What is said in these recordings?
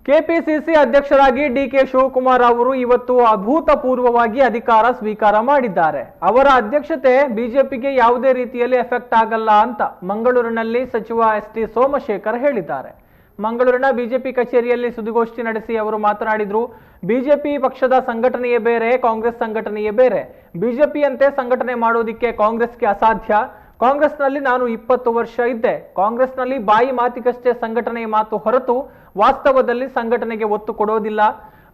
KPCC ಅಧ್ಯಕ್ಷರಾಗಿ DK Shivakumar ಅವರು ಇವತ್ತು ಅಭೂತಪೂರ್ವವಾಗಿ ಅಧಿಕಾರ ಸ್ವೀಕಾರ ಮಾಡಿದ್ದಾರೆ. ಅವರ ಅಧ್ಯಕ್ಷತೆ ಬಿಜೆಪಿಗೆ ಯಾವುದೇ ರೀತಿಯಲ್ಲಿ ಎಫೆಕ್ಟ್ ಆಗಲ್ಲ ಅಂತ ಮಂಗಳೂರಿನಲ್ಲಿ ಸಚಿವ ಎಸ್.ಟಿ. ಸೋಮಶೇಖರ್ ಹೇಳಿದ್ದಾರೆ. ಮಂಗಳೂರಿನ ಬಿಜೆಪಿ ಕಚೇರಿಯಲ್ಲಿ ಸುದ್ದಿಗೋಷ್ಠಿ ನಡೆಸಿ ಅವರು ಮಾತನಾಡಿದರು. ಬಿಜೆಪಿ ಪಕ್ಷದ ಸಂಘಟನೆಯೇ ಬೇರೆ, ಕಾಂಗ್ರೆಸ್ ಸಂಘಟನೆಯೇ ಬೇರೆ. ಬಿಜೆಪಿಯಂತೆ ಸಂಘಟನೆ ಮಾಡೋದಿಕ್ಕೆ ಕಾಂಗ್ರೆಸ್ಗೆ ಅಸಾಧ್ಯ. ಕಾಂಗ್ರೆಸ್ನಲ್ಲಿ ನಾನು 20 ವರ್ಷ ಇದ್ದೆ. ಕಾಂಗ್ರೆಸ್ನಲ್ಲಿ ಬಾಯಿ ಮಾತಿಗಷ್ಟೇ ಸಂಘಟನೆಯ ಮಾತು ಹೊರತು ವಾಸ್ತವದಲ್ಲಿ ಸಂಘಟನೆಗೆ ಒತ್ತು ಕೊಡೋದಿಲ್ಲ.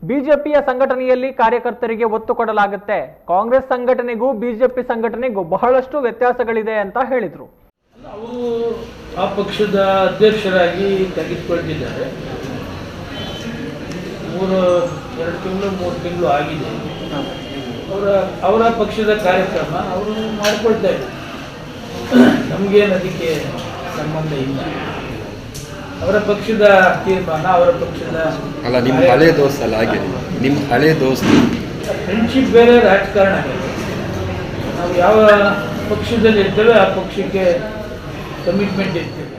ಬಿಜೆಪಿಯ ಸಂಘಟನೆಯಲ್ಲಿ ಕಾರ್ಯಕರ್ತರಿಗೆ ಒತ್ತು ಕೊಡಲಾಗುತ್ತೆ. ಕಾಂಗ್ರೆಸ್ ಸಂಘಟನೆಗೂ ಬಿಜೆಪಿ ಸಂಘಟನೆಗೂ ಬಹಳಷ್ಟು ವ್ಯತ್ಯಾಸಗಳಿದೆ ಅಂತ ಹೇಳಿದರು. ಅವರು ಆ ಪಕ್ಷದ ಅಧ್ಯಕ್ಷರಾಗಿ ತೆಗೆದುಕೊಳ್ತಿದ್ದಾರೆ. 2 ತಿಂಗಳು 3 ತಿಂಗಳು ಆಗಿದೆ. ಅವರ ಪಕ್ಷದ ಕಾರ್ಯಕ್ರಮ ಅವರು ಮಾಡ್ಕೊಳ್ತಾ ಇದ್ದಾರೆ. ನಮಗೇನು ಅದಕ್ಕೆ ಸಂಬಂಧ ಇಲ್ಲ. ಅವರ ಪಕ್ಷದ ತೀರ್ಮಾನ, ಅವರ ಪಕ್ಷದ ಅಲ್ಲ, ನಿಮ್ಮ ಹಳೆ ದೋಸ್ತ ಅಲ್ಲ, ಹಾಗೆ ನಿಮ್ಮ ಹಳೆ ದೋಸ್ತ. ಫ್ರೆಂಡ್ಶಿಪ್ ಬೇರೆ, ರಾಜಕಾರಣ ಬೇರೆ. ನಾವು ಯಾವ ಪಕ್ಷದಲ್ಲಿ ಇರ್ತೇವೆ ಆ ಪಕ್ಷಕ್ಕೆ ಕಮಿಟ್ಮೆಂಟ್ ಇರ್ತೇವೆ.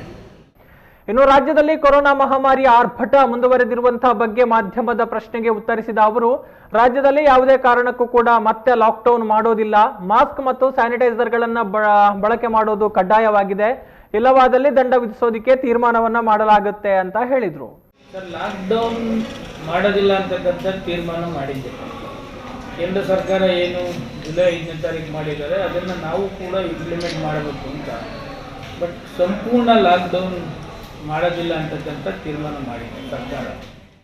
ಇನ್ನು ರಾಜ್ಯದಲ್ಲಿ ಕೊರೋನಾ ಮಹಾಮಾರಿಯ ಆರ್ಭಟ ಮುಂದುವರೆದಿರುವಂತಹ ಬಗ್ಗೆ ಮಾಧ್ಯಮದ ಪ್ರಶ್ನೆಗೆ ಉತ್ತರಿಸಿದ ಅವರು, ರಾಜ್ಯದಲ್ಲಿ ಯಾವುದೇ ಕಾರಣಕ್ಕೂ ಕೂಡ ಮತ್ತೆ ಲಾಕ್ಡೌನ್ ಮಾಡೋದಿಲ್ಲ. ಮಾಸ್ಕ್ ಮತ್ತು ಸ್ಯಾನಿಟೈಸರ್ಗಳನ್ನು ಬಳಕೆ ಮಾಡೋದು ಕಡ್ಡಾಯವಾಗಿದೆ. ಇಲ್ಲವಾದಲ್ಲಿ ದಂಡ ವಿಧಿಸೋದಕ್ಕೆ ತೀರ್ಮಾನವನ್ನ ಮಾಡಲಾಗುತ್ತೆ ಅಂತ ಹೇಳಿದ್ರು. ಸರ್, ಲಾಕ್ಡೌನ್ ಮಾಡೋದಿಲ್ಲ ಅಂತಕ್ಕಂಥ ತೀರ್ಮಾನ ಮಾಡಿದ್ದೆ. ಕೇಂದ್ರ ಸರ್ಕಾರ ಏನು ಜುಲೈ 5ನೇ ತಾರೀಕು ಮಾಡಿದ್ದಾರೆ ಅದನ್ನು ನಾವು ಕೂಡ ಇಂಪ್ಲಿಮೆಂಟ್ ಮಾಡಬೇಕು ಅಂತ. ಬಟ್ ಸಂಪೂರ್ಣ ಲಾಕ್ಡೌನ್ ಮಾಡೋದಿಲ್ಲ ಅಂತಕ್ಕಂಥ ತೀರ್ಮಾನ ಮಾಡಿದೆ ಸರ್ಕಾರ.